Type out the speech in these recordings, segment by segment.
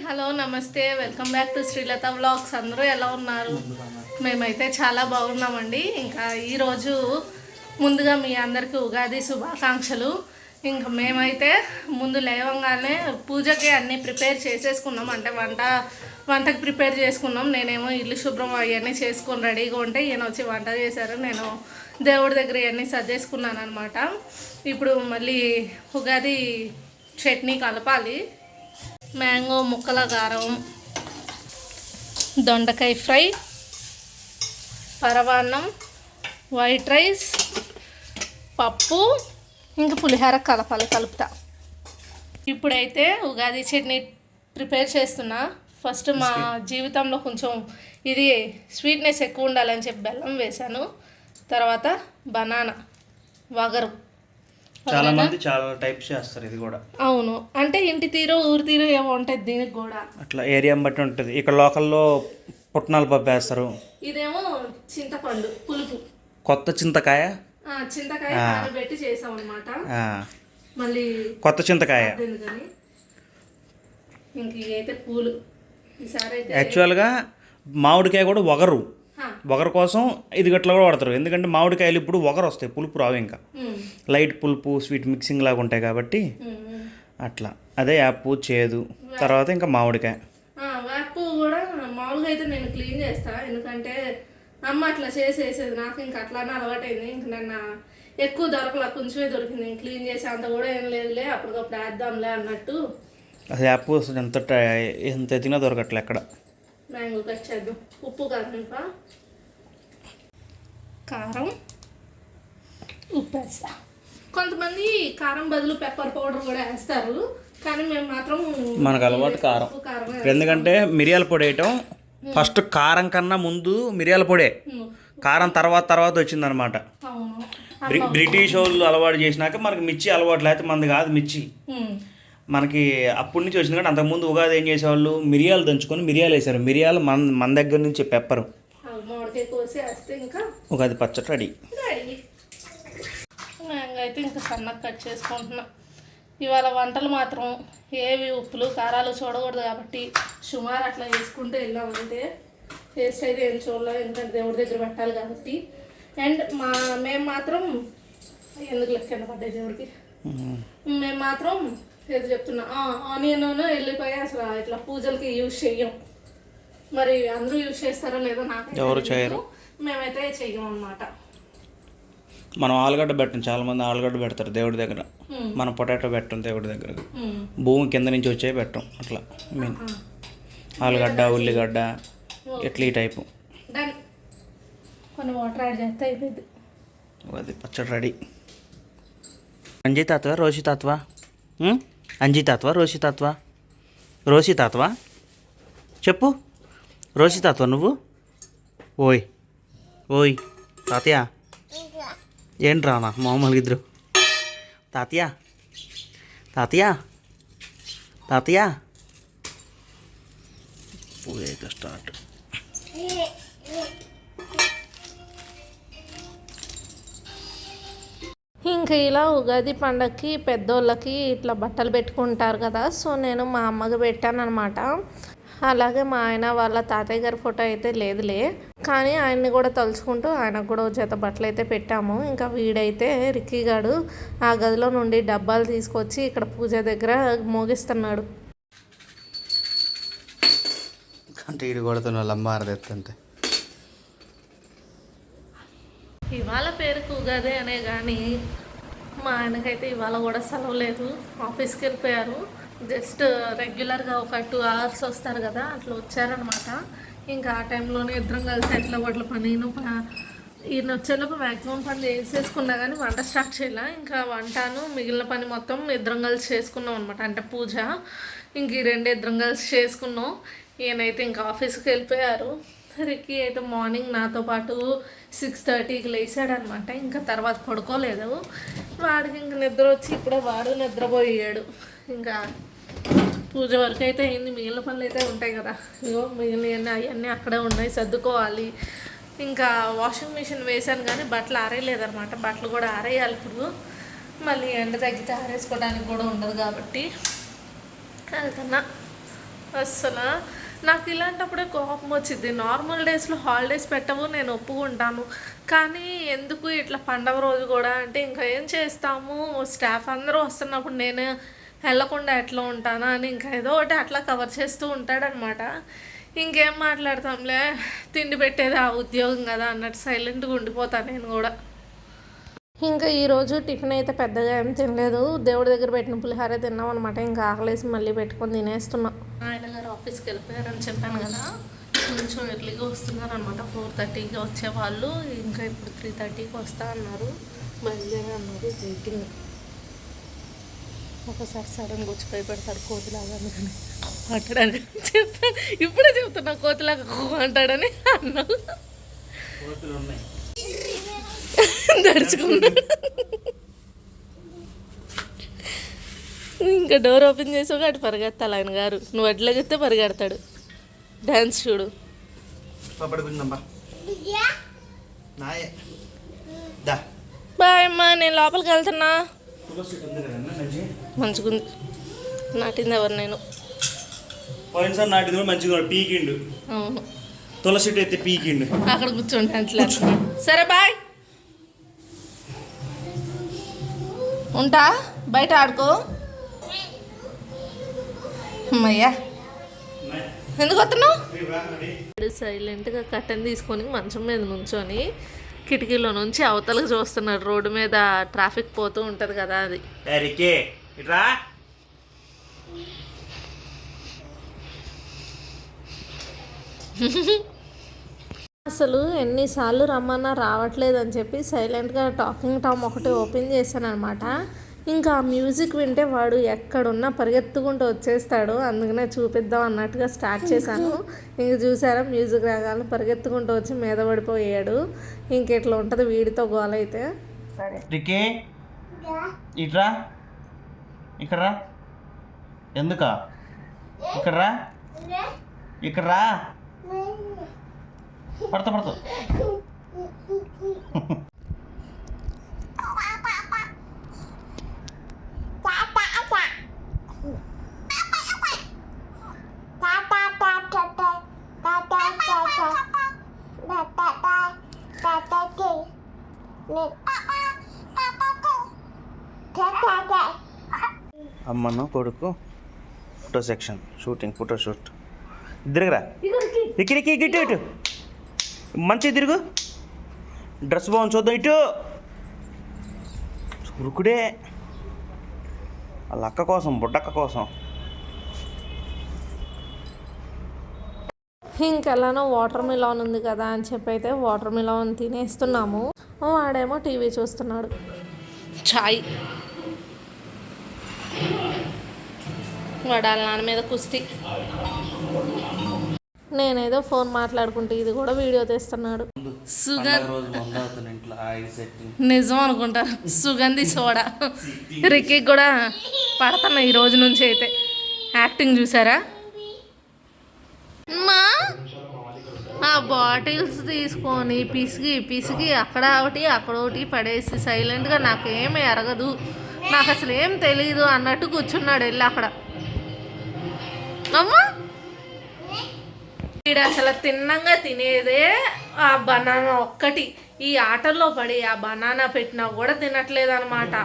Hello నమస్తే, welcome back to Srilatha vlogs. అందరూ ఎలా ఉన్నారు? మేమైతే చాలా బాగున్నామండి. ఇంకా ఈరోజు ముందుగా మీ అందరికీ ఉగాది శుభాకాంక్షలు. ఇంకా మేమైతే ముందు లేవంగానే పూజకి అన్నీ ప్రిపేర్ చేసేసుకున్నాం. అంటే వంటకి ప్రిపేర్ చేసుకున్నాం. నేనేమో ఇల్లు శుభ్రం అవన్నీ చేసుకొని రెడీగా ఉంటే ఈయన వచ్చి వంట చేశారు. నేను దేవుడి దగ్గర ఇవన్నీ సర్దేసుకున్నాను అనమాట. ఇప్పుడు మళ్ళీ ఉగాది చట్నీ కలపాలి. మ్యాంగో ముక్కల కారం, దొండకాయ ఫ్రై, పరవాన్నం, వైట్ రైస్, పప్పు, ఇంకా పులిహోర కలుపుతా. ఇప్పుడైతే ఉగాది చట్నీ ప్రిపేర్ చేస్తున్నా. ఫస్ట్ మా జీవితంలో కొంచెం ఇది స్వీట్నెస్ ఎక్కువ ఉండాలని చెప్పి బెల్లం వేశాను. తర్వాత బనానా వగరు. చాలా మంది చాలా టైప్స్ చేస్తారు. ఇది కూడా అవును, అంటే ఇంటి తీరు ఊరి తీరు ఏమో ఉంటుంది దీనికి కూడా. అట్లా ఏరియా బట్టి ఉంటుంది. ఇక్కడ లోకల్లో పుట్నాల పప్పు వేస్తారు. ఇదేమో చింతపండు పులుపు, కొత్త చింతకాయ పెట్టి చేసాం అనమాట. మళ్ళీ కొత్త చింతకాయ ఎందుకని ఇంక ఇవైతే పూలు. ఈసారి అయితే యాక్చువల్గా మామిడికాయ కూడా వగరు కోసం ఇది గట్లా కూడా వాడతారు. ఎందుకంటే మామిడికాయలు ఇప్పుడు వగరు వస్తాయి, పులుపు రావు. ఇంకా లైట్ పులుపు స్వీట్ మిక్సింగ్ లాగా ఉంటాయి కాబట్టి అట్లా. అదే యాపు చేదు, తర్వాత ఇంకా మామిడికాయ. వేపు కూడా మామూలుగా అయితే నేను క్లీన్ చేస్తా, ఎందుకంటే అమ్మ అట్లా చేసేసేది. నాకు ఇంకా అట్లానే అలవాటైంది. ఇంక నన్ను ఎక్కువ దొరకలా, కొంచెమే దొరికింది. నేను క్లీన్ చేసే అంత కూడా ఏం లేదులే, అప్పటికప్పుడు వేద్దాంలే అన్నట్టు. అది యాపు ఎంత ఎత్తినా దొరకట్లే ఎక్కడ. మ్యాంగో కట్ చేద్దాం. ఉప్పు కారం ఉప్పు వేస్తా. కొంతమంది కారం బదులు పెప్పర్ పౌడర్ కూడా వేస్తారు, కానీ మేము మాత్రం మనకు అలవాటు కారం. ఎందుకంటే మిరియాల పొడి వేయటం ఫస్ట్, కారం కన్నా ముందు మిరియాల పొడే, కారం తర్వాత వచ్చిందనమాట. బ్రిటిష్ వాళ్ళు అలవాటు చేసినాక మనకి మిర్చి అలవాటు, లేకపోతే మనది కాదు మిర్చి. మనకి అప్పటి నుంచి వచ్చింది. కానీ అంతకుముందు ఉగాది ఏం చేసేవాళ్ళు, మిరియాలు దంచుకొని మిరియాలు వేసారు. మిరియాలు మన దగ్గర నుంచి పెప్పరు. ఉగాది పచ్చడి రెడీ. అయితే ఇంకా సన్నగా కట్ చేసుకుంటున్నా. ఇవాళ వంటలు మాత్రం ఏవి ఉప్పులు కారాలు చూడకూడదు కాబట్టి సుమారు అట్లా వేసుకుంటూ వెళ్ళామంటే టేస్ట్ అయితే ఏం చూడలేదు, ఎందుకంటే దేవుడి దగ్గర పెట్టాలి కాబట్టి. అండ్ మేము మాత్రం ఎందుకు లెక్క పడ్డాయి దేవుడికి, మేము మాత్రం ఏదో చెప్తున్నా, ఆనియన్ వెళ్ళిపోయి అసలు ఇట్లా పూజలకి యూజ్ చెయ్యం. మరి అందరూ యూజ్ చేస్తారో లేదో నాకు ఎవరు చేయరు, మేమైతే చెయ్యం అన్నమాట. మనం ఆలుగడ్డ పెట్టం, చాలా మంది ఆలుగడ్డ పెడతారు దేవుడి దగ్గర. మనం పొటాటో పెట్టం దేవుడి దగ్గర, భూమి కింద నుంచి వచ్చే పెట్టం. అట్లా మీన్ ఆలుగడ్డ, ఉల్లిగడ్డ ఇట్లా ఈ టైపు. కొన్ని వాటర్ యాడ్ చేస్తే అయిపోయింది. అది పచ్చడి రెడీ. అంజితాత్వ రోషితాత్వ, అంజితాత్వ రోషితాత్వ చెప్పు. రోషితాత్వ నువ్వు. ఓయ్ తాతయ్య ఏంట్రా నా మామూలుగా ఇద్దరు. తాతయ్య పూజ స్టార్ట్. ఇంకా ఇలా ఉగాది పండగకి పెద్దోళ్ళకి ఇట్లా బట్టలు పెట్టుకుంటారు కదా, సో నేను మా అమ్మకి పెట్టాను అనమాట. అలాగే మా ఆయన వాళ్ళ తాతయ్య గారి ఫోటో అయితే లేదులే, కానీ ఆయన్ని కూడా తలుచుకుంటూ ఆయనకు కూడా జత బట్టలు అయితే పెట్టాము. ఇంకా వీడైతే రిక్కీ గాడు ఆ గదిలో నుండి డబ్బాలు తీసుకొచ్చి ఇక్కడ పూజ దగ్గర మోగిస్తున్నాడు. ఇవాళ పేరుకు ఉగాది అనే కానీ మా ఆయనకైతే ఇవాళ కూడా సెలవు లేదు, ఆఫీస్కి వెళ్ళిపోయారు. జస్ట్ రెగ్యులర్గా ఒక 2 hours వస్తారు కదా, అట్లా వచ్చారనమాట. ఇంకా ఆ టైంలోనే ఇద్దరం కలిసి ఎట్లా వడ్ల పని ఈయన వచ్చేలోపు మ్యాక్సిమం పని చేసేసుకున్నా, కానీ వంట స్టార్ట్ చేయాల. ఇంకా వంటను మిగిలిన పని మొత్తం ఇద్దరం కలిసి చేసుకున్నాం అనమాట. అంటే పూజ ఇంక ఈ 2 ఇద్దరం కలిసి చేసుకున్నాం. ఈయనైతే ఇంకా ఆఫీస్కి వెళ్ళిపోయారు. రిక్కీ అయితే మార్నింగ్ నాతో పాటు 6:30కి లేచాడనమాట. ఇంకా తర్వాత పడుకోలేదు. వాడికి ఇంక నిద్ర వచ్చి ఇప్పుడే వాడు నిద్రపోయాడు. ఇంకా పూజ వరకు అయితే అయింది. మిగిలిన పనులు అయితే ఉంటాయి కదా, ఇగో మిగిలిన అవన్నీ అక్కడే ఉన్నాయి, సర్దుకోవాలి. ఇంకా వాషింగ్ మిషన్ వేసాను కానీ బట్టలు ఆరేయలేదన్నమాట. బట్టలు కూడా ఆరేయాలి ఇప్పుడు. మళ్ళీ ఎండ తగ్గితే ఆరేసుకోవడానికి కూడా ఉండదు కాబట్టి వెళ్తున్నా. అస్సలు నాకు ఇలాంటప్పుడే కోపం వచ్చింది. నార్మల్ డేస్లో హాలిడేస్ పెట్టవు, నేను ఒప్పుకుంటాను. కానీ ఎందుకు ఇట్లా పండగ రోజు కూడా అంటే ఇంకా ఏం చేస్తాము, స్టాఫ్ అందరూ వస్తున్నప్పుడు నేను వెళ్ళకుండా ఎట్లా ఉంటానా అని ఇంకా ఏదో ఒకటి అట్లా కవర్ చేస్తూ ఉంటాడనమాట. ఇంకేం మాట్లాడతాంలే, తిండి పెట్టేది ఆ ఉద్యోగం కదా అన్నట్టు సైలెంట్గా ఉండిపోతాను నేను కూడా. ఇంకా ఈరోజు టిఫిన్ అయితే పెద్దగా ఏం తినలేదు, దేవుడి దగ్గర పెట్టిన పులిహారే తిన్నాం అనమాట. ఇంకా ఆకలేసి మళ్ళీ పెట్టుకొని తినేస్తున్నాం. ఆయన గారు ఆఫీస్కి వెళ్ళిపోయారని చెప్పాను కదా, కొంచెం ఎర్లీగా వస్తున్నారు అనమాట. 4:30కి వచ్చేవాళ్ళు, ఇంకా ఇప్పుడు 3:30కి వస్తా అన్నారు. బయలుదేరి అన్నారు. వెయిటింగ్. ఒకసారి సడన్ వచ్చి భయపెడతాడు కోతిలాగా అందుకని అంటాడని చెప్పాను. ఇప్పుడే చెప్తున్నా కోతిలాగా అంటాడని అన్నా. దడుచుకున్నా. ఇంకా డోర్ ఓపెన్ చేసాక అటు పరిగెత్తాలి ఆయన గారు. నువ్వు అట్లగితే పరిగెడతాడు. డ్యాన్స్ చూడు. బాయ్ అమ్మా, నేను లోపలికి వెళ్తున్నా. మంచిగుంది. నాటింది ఎవరు? నేను. పోయినసారి నాటింది మంచిగా పీకిండు. అవును, తులసి అయితే పీకిండు. అక్కడ కూర్చోండి అంతలే. సరే బాయ్, ఉంటా. బయట ఆడుకో. అమ్మయ్యా, ఎందుకు వస్తున్నావు? సైలెంట్గా కట్టెన్ తీసుకొని మంచం మీద నుంచొని కిటికీలో నుంచి అవతలకు చూస్తున్నాడు. రోడ్డు మీద ట్రాఫిక్ పోతూ ఉంటుంది కదా, అది. అసలు ఎన్నిసార్లు రమ్మన్నా రావట్లేదని చెప్పి సైలెంట్గా టాకింగ్ టామ్ ఒకటి ఓపెన్ చేశాను అనమాట. ఇంకా ఆ మ్యూజిక్ వింటే వాడు ఎక్కడున్నా పరిగెత్తుకుంటూ వచ్చేస్తాడు. అందుకనే చూపిద్దాం అన్నట్టుగా స్టార్ట్ చేశాను. ఇంక చూసారా, మ్యూజిక్ రాగానే పరిగెత్తుకుంటూ వచ్చి మీద పడిపోయాడు. ఇంకెట్లా ఉంటుంది వీడితో గోల అయితే. రికే ఇట్రా, ఇక్కడ రా. ఎందుకా ఇక్కడ రా, ఇక్కడ రా. పడతా పడతా. అమ్మను కొడుకు photo section shooting, photo shoot. ఇద్దరురా, ఇక్కడికి ఇటు ఇటు మంచిగా తిరుగు. డ్రెస్ బాగుంది, చూద్దాం. ఇటు ఉరుకుడే వాళ్ళ అక్క కోసం, బుడ్డక్క కోసం. ఇంకెలానో వాటర్ మిలాన్ ఉంది కదా అని చెప్పి అయితే వాటర్ మిలాన్ తినేస్తున్నాము. వాడేమో టీవీ చూస్తున్నాడు. చాయ్. వాడు వాళ్ళ నాన్న మీద కుస్తీ. నేనేదో ఫోన్ మాట్లాడుకుంటే ఇది కూడా వీడియో తీస్తున్నాడు. నిజం అనుకుంటారు. సుగంధి సోడా. రిక్కీకి కూడా పడుతున్నా ఈ రోజు నుంచి అయితే. యాక్టింగ్ చూసారా? మా ఆ బాటిల్స్ తీసుకొని పిసికి పిసికి అక్కడ ఒకటి పడేసి సైలెంట్గా నాకేమీ ఎరగదు, నాకు అసలు ఏం తెలీదు అన్నట్టు కూర్చున్నాడు వెళ్ళి అక్కడ. అమ్మా, వీడు అసలు తిన్నంగా తినేదే ఆ బనానా ఒక్కటి. ఈ ఆటల్లో పడి ఆ బనానా పెట్టినా కూడా తినట్లేదు అనమాట.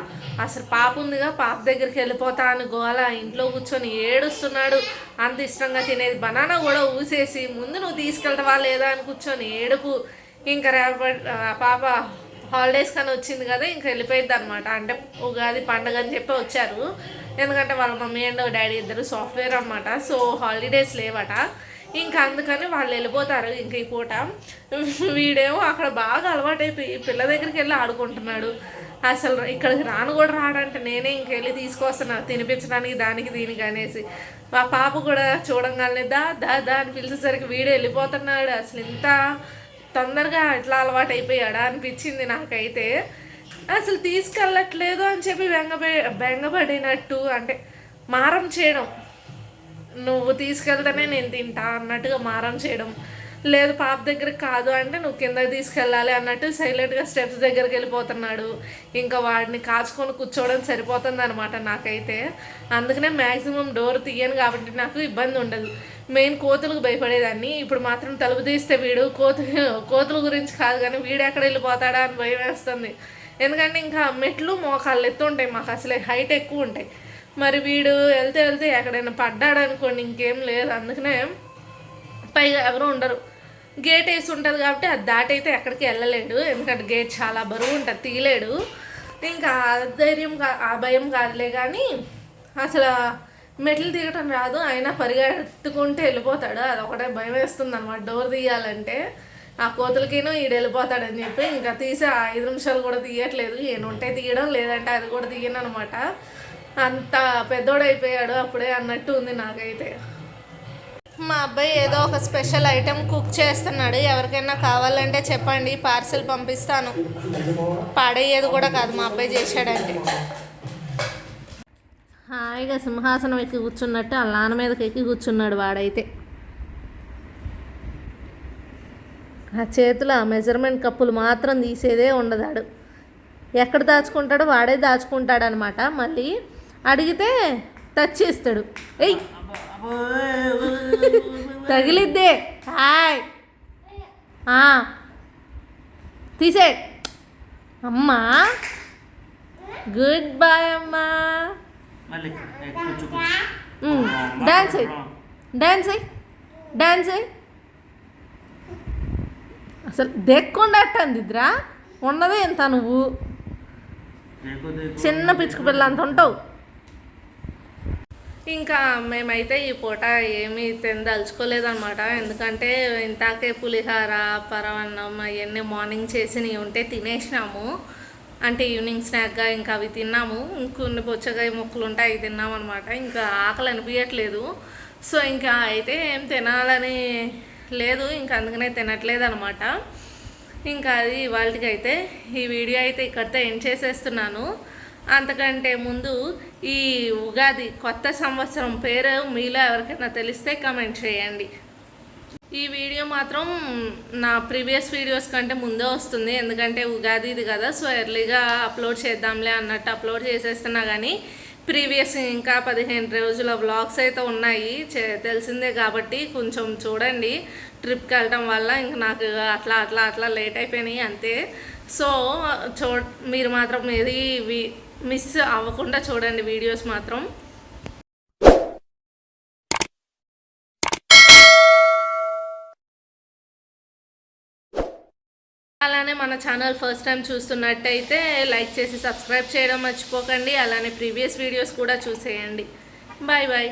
అసలు పాప ఉందిగా, పాప దగ్గరికి వెళ్ళిపోతా అని గోల, ఇంట్లో కూర్చొని ఏడుస్తున్నాడు. అంత ఇష్టంగా తినేది బనానా కూడా ఊసేసి ముందు నువ్వు తీసుకెళ్తావా లేదా అని కూర్చొని ఏడుపు. ఇంకా పాప హాలిడేస్ కానీ వచ్చింది కదా, ఇంకా వెళ్ళిపోయింది అనమాట. అంటే ఉగాది పండుగ అని చెప్పి వచ్చారు. ఎందుకంటే వాళ్ళ మమ్మీ అండ్ డాడీ ఇద్దరు సాఫ్ట్వేర్ అనమాట. సో హాలిడేస్ లేవట. ఇంకా అందుకని వాళ్ళు వెళ్ళిపోతారు ఇంక ఈ పూట. వీడేమో అక్కడ బాగా అలవాటైపోయి పిల్ల దగ్గరికి వెళ్ళి ఆడుకుంటున్నాడు. అసలు ఇక్కడికి రాను కూడా రాడంటే నేనే ఇంకెళ్ళి తీసుకొస్తున్నాను తినిపించడానికి, దానికి దీనికి అనేసి. మా పాప కూడా చూడంగానే దా దా దా అని పిలిచేసరికి వీడు వెళ్ళిపోతున్నాడు. అసలు ఇంత తొందరగా ఎట్లా అలవాటు అయిపోయాడా అనిపించింది నాకైతే. అసలు తీసుకెళ్ళట్లేదు అని చెప్పి బెంగపడినట్టు, అంటే మారం చేయడం, నువ్వు తీసుకెళ్తేనే నేను తింటా అన్నట్టుగా మారం చేయడం. లేదు పాప దగ్గరికి కాదు అంటే నువ్వు కిందకి తీసుకెళ్ళాలి అన్నట్టు సైలెంట్గా స్టెప్స్ దగ్గరికి వెళ్ళిపోతున్నాడు. ఇంకా వాడిని కాచుకొని కూర్చోవడం సరిపోతుంది అనమాట నాకైతే. అందుకనే మ్యాక్సిమం డోర్ తీయను కాబట్టి నాకు ఇబ్బంది ఉండదు. మెయిన్ కోతులకు భయపడేదాన్ని, ఇప్పుడు మాత్రం తలుపు తీస్తే వీడు కోతుల గురించి కాదు కానీ వీడు ఎక్కడ వెళ్ళిపోతాడా అని భయం వేస్తుంది. ఎందుకంటే ఇంకా మెట్లు మోకాళ్ళు ఎత్తు ఉంటాయి, మాకు అసలే హైట్ ఎక్కువ ఉంటాయి. మరి వీడు వెళ్తే ఎక్కడైనా పడ్డాడు అనుకోండి ఇంకేం లేదు. అందుకనే పైగా ఎవరు ఉండరు, గేట్ వేసి ఉంటుంది కాబట్టి అది దాటైతే ఎక్కడికి వెళ్ళలేడు. ఎందుకంటే గేట్ చాలా బరువు ఉంటుంది, తీయలేడు. ఇంకా ఆ భయం కాదులే కానీ అసలు మెట్లు దిగటం రాదు, అయినా పరిగెత్తుకుంటే వెళ్ళిపోతాడు. అదొకటే భయం వేస్తుంది అనమాట డోర్ తీయాలంటే. ఆ కోతులకేనో ఈడు వెళ్ళిపోతాడని చెప్పి ఇంకా తీసి 5 నిమిషాలు కూడా తీయట్లేదు. ఏనుంటే తీయడం, లేదంటే అది కూడా తీయను అనమాట. అంత పెద్దోడైపోయాడు అప్పుడే అన్నట్టు ఉంది నాకైతే. మా అబ్బాయి ఏదో ఒక స్పెషల్ ఐటెం కుక్ చేస్తున్నాడు. ఎవరికైనా కావాలంటే చెప్పండి, పార్సిల్ పంపిస్తాను. పాడయ్యేది కూడా కాదు మా అబ్బాయి చేశాడంటే. హాయిగా సింహాసనం ఎక్కి కూర్చున్నట్టు ఆ నాన్న మీదకి ఎక్కి కూర్చున్నాడు వాడైతే. ఆ చేతిలో ఆ మెజర్మెంట్ కప్పులు మాత్రం తీసేదే ఉండదాడు. ఎక్కడ దాచుకుంటాడో వాడే దాచుకుంటాడు అనమాట. మళ్ళీ అడిగితే తెచ్చిస్తాడు. ఎయ్ తగిలిద్దే. హాయ్ తీసే అమ్మా. గుడ్ బాయ్ అమ్మా. డాన్స్ డాన్స్ డాన్స్ అసలు దెక్కుండా అందిద్రా ఉన్నదే ఎంత నువ్వు చిన్న పిచ్చుకు పిల్ల అంత ఉంటావు. ఇంకా మేమైతే ఈ పూట ఏమీ తినదలుచుకోలేదన్నమాట. ఎందుకంటే ఇంతాకే పులిహార పరవన్నం అవన్నీ మార్నింగ్ చేసినవి ఉంటే తినేసినాము. అంటే ఈవినింగ్ స్నాక్గా ఇంకా అవి తిన్నాము. ఇంకొన్ని పుచ్చకాయ ముక్కలు ఉంటాయి అవి తిన్నాము అనమాట. ఇంకా ఆకలి అనిపించట్లేదు. సో ఇంకా అయితే ఏం తినాలని లేదు, ఇంకా అందుకనే తినట్లేదు అనమాట. ఇంకా అది వాళ్ళకైతే ఈ వీడియో అయితే ఇక్కడితో ఎండ్ చేసేస్తున్నాను. అంతకంటే ముందు ఈ ఉగాది కొత్త సంవత్సరం పేరు మీలో ఎవరికైనా తెలిస్తే కామెంట్ చేయండి. ఈ వీడియో మాత్రం నా ప్రీవియస్ వీడియోస్ కంటే ముందే వస్తుంది, ఎందుకంటే ఉగాది ఇది కదా. సో ఎర్లీగా అప్లోడ్ చేద్దాంలే అన్నట్టు అప్లోడ్ చేసేస్తున్నా. కానీ ప్రీవియస్ ఇంకా 15 రోజుల వ్లాగ్స్ అయితే ఉన్నాయి, తెలిసిందే కాబట్టి కొంచెం చూడండి. ట్రిప్కి వెళ్ళటం వల్ల ఇంక నాకు అట్లా లేట్ అయిపోయినాయి అంతే. సో మీరు మాత్రం ఏది మిస్ అవ్వకుండా చూడండి వీడియోస్ మాత్రం. అలానే మన ఛానల్ ఫస్ట్ టైం చూస్తున్నట్టయితే లైక్ చేసి సబ్స్క్రైబ్ చేయడం మర్చిపోకండి. అలానే ప్రీవియస్ వీడియోస్ కూడా చూసేయండి. Bye bye.